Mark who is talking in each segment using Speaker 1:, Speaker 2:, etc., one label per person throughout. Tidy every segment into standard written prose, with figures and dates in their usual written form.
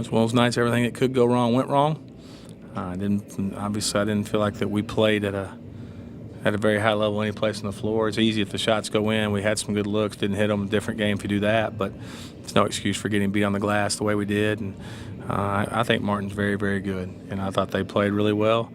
Speaker 1: it's one of those nights everything that could go wrong went wrong. I didn't feel like that we played at a very high level any place on the floor. It's easy if the shots go in. We had some good looks, didn't hit them. Different game if you do that, but it's no excuse for getting beat on the glass the way we did. And I think Martin's very, very good, and I thought they played really well.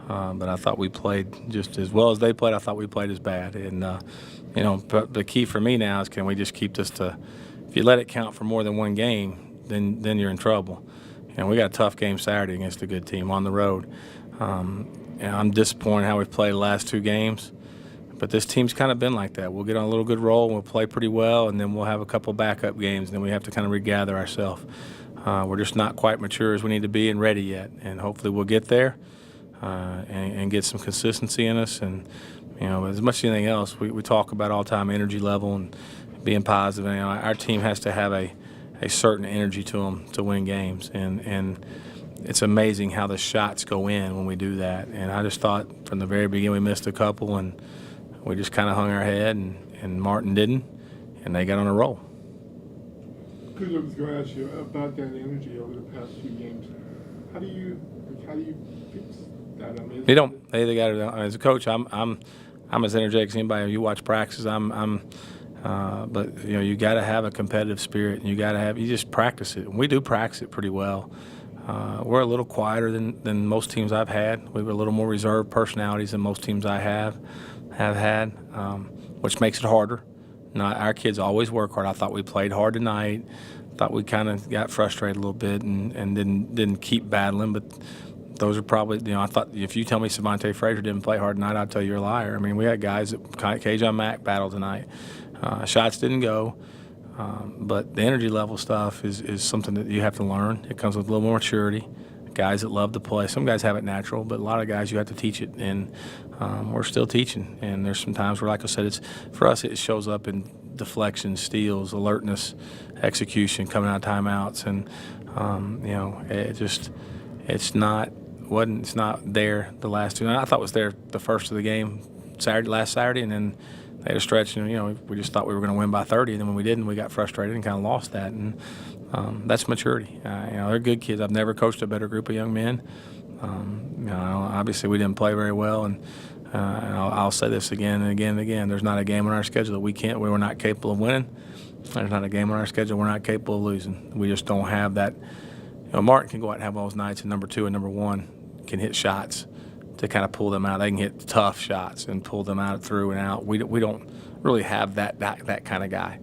Speaker 1: But I thought we played just as well as they played. I thought we played as bad. And but the key for me now is, can we just keep this to? If you let it count for more than one game, then you're in trouble. We got a tough game Saturday against a good team on the road. And I'm disappointed how we've played the last 2 games. But this team's kind of been like that. We'll get on a little good roll, and we'll play pretty well, and then we'll have a couple backup games, and then we have to kind of regather ourselves. We're just not quite mature as we need to be and ready yet, and hopefully we'll get there and get some consistency in us. And as much as anything else, we talk about all the time energy level and being positive. And, our team has to have a certain energy to them to win games, and it's amazing how the shots go in when we do that. And I just thought from the very beginning we missed a couple, and we just kind of hung our head, and Martin didn't, and they got on a roll.
Speaker 2: Because I was going to ask you about that energy over the past few games. How do you fix that? I mean,
Speaker 1: they got it. As a coach, I'm as energetic as anybody. You watch practice, but you got to have a competitive spirit, and you just practice it. And we do practice it pretty well. We're a little quieter than most teams I've had. We were a little more reserved personalities than most teams I have had, which makes it harder. Our kids always work hard. I thought we played hard tonight. Thought we kind of got frustrated a little bit and didn't keep battling. But those are probably, I thought if you tell me Savante Frazier didn't play hard tonight, I'd tell you you're a liar. I mean, we had guys that Kajon Mack battled tonight. Shots didn't go. But the energy level stuff is something that you have to learn. It comes with a little more maturity. Guys that love to play. Some guys have it natural, but a lot of guys you have to teach it, and we're still teaching. And there's some times where, like I said, for us it shows up in deflections, steals, alertness, execution, coming out of timeouts, and it's not there the last 2. I thought it was there the first of the game last Saturday, and then they had a stretch, and we just thought we were going to win by 30, and then when we didn't, we got frustrated and kind of lost that. And that's maturity. They're good kids. I've never coached a better group of young men. Obviously we didn't play very well, and I'll say this again and again and again. There's not a game on our schedule that we were not capable of winning. There's not a game on our schedule we're not capable of losing. We just don't have that. Martin can go out and have all those nights, and number 2 and number 1 can hit shots to kind of pull them out. They can hit tough shots and pull them out through and out. We don't really have that kind of guy.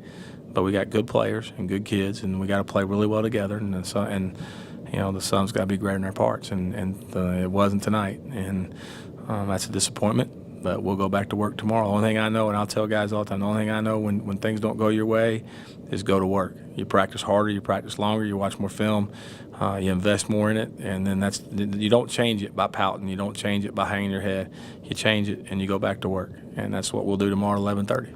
Speaker 1: But we got good players and good kids, and we got to play really well together. And the sum's got to be greater than our parts, and it wasn't tonight. And that's a disappointment. But we'll go back to work tomorrow. The only thing I know, and I'll tell guys all the time, the only thing I know when things don't go your way is go to work. You practice harder, you practice longer, you watch more film, you invest more in it, and then you don't change it by pouting. You don't change it by hanging your head. You change it and you go back to work, and that's what we'll do tomorrow at 11:30.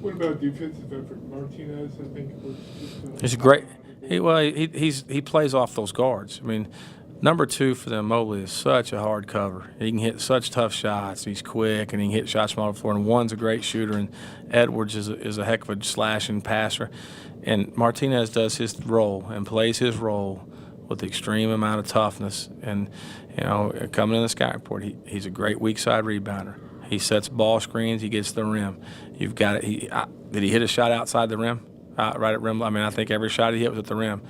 Speaker 2: What about defensive effort? Martinez, I think, was just
Speaker 1: It's great. He plays off those guards. I mean, number 2 for them, Mobley, is such a hard cover. He can hit such tough shots. He's quick, and he can hit shots from all the floor. And 1's a great shooter, and Edwards is a heck of a slashing passer. And Martinez does his role and plays his role with extreme amount of toughness. And, coming in the scout report, he's a great weak side rebounder. He sets ball screens. He gets the rim. You've got it. Did he hit a shot outside the rim? Right at rim. I mean, I think every shot he hit was at the rim.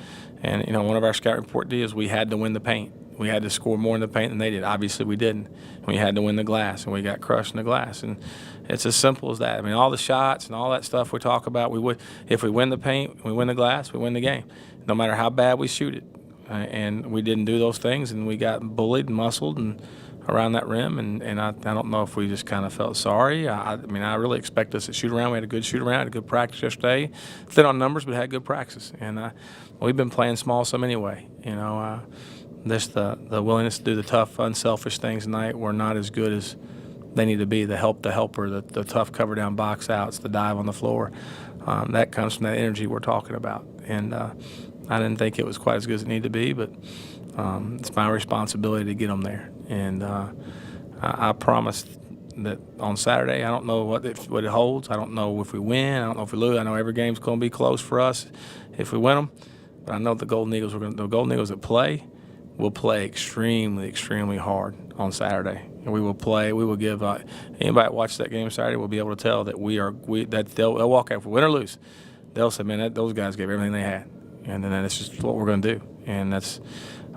Speaker 1: And, one of our scout report deals, we had to win the paint. We had to score more in the paint than they did. Obviously, we didn't. We had to win the glass, and we got crushed in the glass. And it's as simple as that. I mean, all the shots and all that stuff we talk about, if we win the paint, we win the glass, we win the game, no matter how bad we shoot it. And we didn't do those things, and we got bullied and muscled and around that rim, and I don't know if we just kind of felt sorry. I really expect us to shoot around. We had a good shoot around, had a good practice yesterday. Thin on numbers, but had good practice. And we've been playing small some anyway. Just the willingness to do the tough, unselfish things tonight were not as good as they need to be. The helper, the tough cover down box outs, the dive on the floor. That comes from that energy we're talking about. And I didn't think it was quite as good as it needed to be, but it's my responsibility to get them there. And I promised that on Saturday, I don't know what it holds. I don't know if we win. I don't know if we lose. I know every game's going to be close for us if we win them. But I know the Golden Eagles the Golden Eagles that play will play extremely, extremely hard on Saturday. And we will give anybody that watches that game Saturday will be able to tell that they'll walk out, win or lose. They'll say, man, those guys gave everything they had. And then that's just what we're going to do. And that's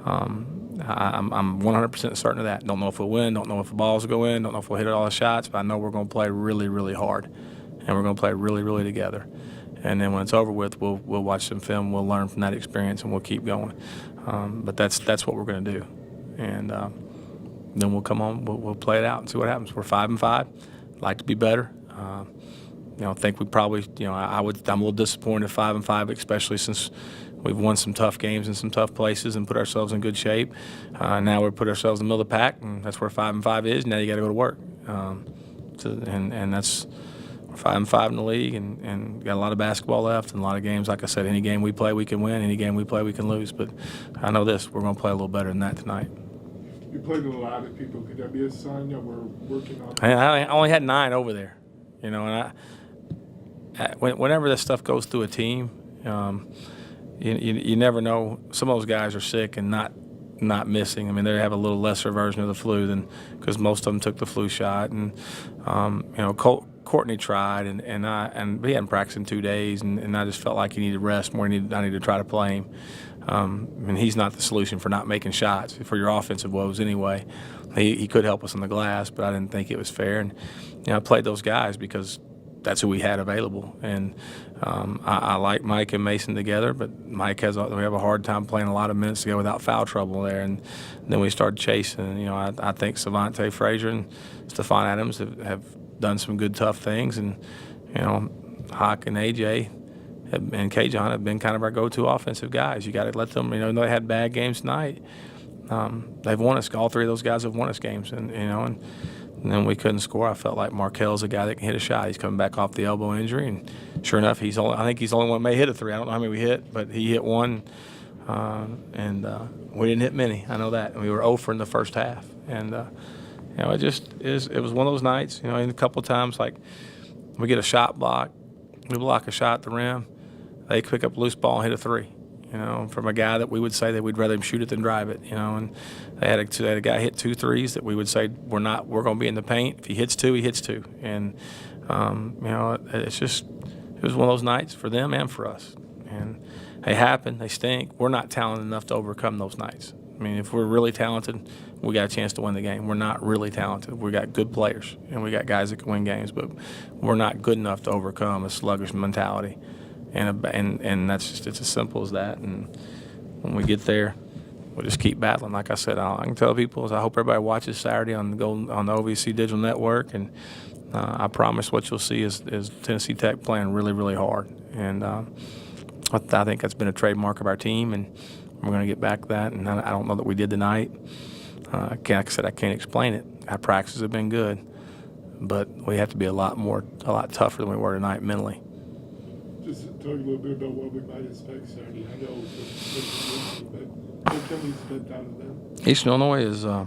Speaker 1: I'm 100% certain of that. Don't know if we'll win, don't know if the balls will go in, don't know if we'll hit all the shots, but I know we're going to play really, really hard. And we're going to play really, really together. And then when it's over with, we'll watch some film, we'll learn from that experience, and we'll keep going. But that's what we're going to do. And then we'll come on, we'll play it out and see what happens. We're 5-5. Like to be better. I think we probably, I'm a little disappointed at 5-5, especially since we've won some tough games in some tough places and put ourselves in good shape. Now we put ourselves in the middle of the pack, and that's where 5-5 is. Now you got to go to work. And that's we're 5-5 in the league, and got a lot of basketball left and a lot of games. Like I said, any game we play, we can win. Any game we play, we can lose. But I know this: we're going to play a little better than that tonight.
Speaker 2: You played with a lot of people. Could that be a sign that we're working on?
Speaker 1: I only had 9 over there, and whenever this stuff goes through a team, you never know. Some of those guys are sick and not missing. I mean, they have a little lesser version of the flu because most of them took the flu shot, and Courtney tried, and he hadn't practiced in 2 days, and I just felt like he needed rest more. I needed to try to play him. And he's not the solution for not making shots for your offensive woes anyway. He could help us on the glass, but I didn't think it was fair. And I played those guys because that's who we had available. And I like Mike and Mason together, but Mike we have a hard time playing a lot of minutes together without foul trouble there. And then we started chasing. I think Savante Frazier and Stephon Adams have done some good tough things, and Hawk and AJ and K-John have been kind of our go-to offensive guys. You got to let them. They had bad games tonight. They've won us. All 3 of those guys have won us games, and then we couldn't score. I felt like Markel's a guy that can hit a shot. He's coming back off the elbow injury, and sure enough, I think he's the only one that may hit a 3. I don't know how many we hit, but he hit one, and we didn't hit many. I know that. And we were 0 for in the first half, and it just is. It was one of those nights. And a couple of times, like we get a shot block, we block a shot at the rim, they pick up a loose ball and hit a 3. From a guy that we would say that we'd rather him shoot it than drive it. And they had a guy hit 2 threes that we would say we're going to be in the paint. If he hits 2, he hits 2. And it was one of those nights for them and for us. And they happen. They stink. We're not talented enough to overcome those nights. I mean, if we're really talented, we got a chance to win the game. We're not really talented. We got good players, and we got guys that can win games, but we're not good enough to overcome a sluggish mentality. And that's just, it's as simple as that. And when we get there, we'll just keep battling. Like I said, I can tell people is I hope everybody watches Saturday on the OVC Digital Network, and I promise what you'll see is Tennessee Tech playing really, really hard. And I think that's been a trademark of our team, and we're going to get back to that. And I don't know that we did tonight. Like I said, I can't explain it. Our practices have been good, but we have to be a lot tougher than we were tonight mentally.
Speaker 2: Just talk a little bit about what we might expect Saturday. I know it's but what can we expect out of them?
Speaker 1: Eastern Illinois is I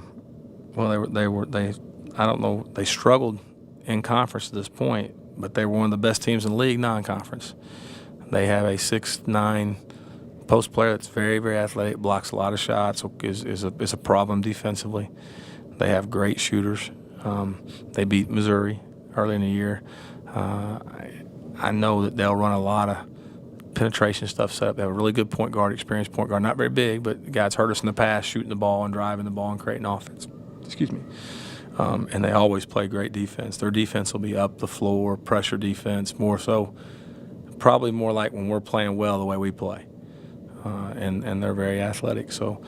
Speaker 1: don't know, they struggled in conference at this point, but they were one of the best teams in the league non-conference. They have a 6'9" post player that's very, very athletic, blocks a lot of shots, is a problem defensively. They have great shooters. They beat Missouri early in the year. I know that they'll run a lot of penetration stuff set up. They have a really good point guard, experienced point guard, not very big, but the guy's hurt us in the past, shooting the ball and driving the ball and creating offense. Excuse me. And they always play great defense. Their defense will be up the floor, pressure defense, more so, probably more like when we're playing well the way we play. And they're very athletic. So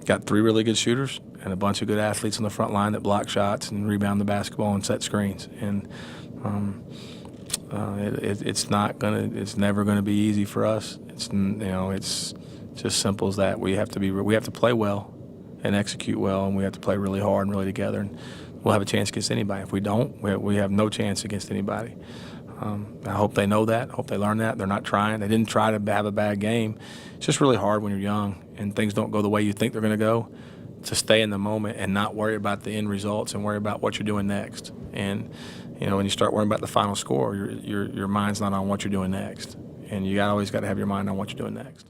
Speaker 1: got 3 really good shooters and a bunch of good athletes on the front line that block shots and rebound the basketball and set screens. And it's never gonna be easy for us. It's just simple as that. We have to play well and execute well, and we have to play really hard and really together, and we'll have a chance against anybody. If we don't, we have no chance against anybody. I hope they know that. I hope they learn that. They're not trying. They didn't try to have a bad game. It's just really hard when you're young and things don't go the way you think they're going to go, to stay in the moment and not worry about the end results and worry about what you're doing next. And when you start worrying about the final score, your mind's not on what you're doing next. And you always got to have your mind on what you're doing next.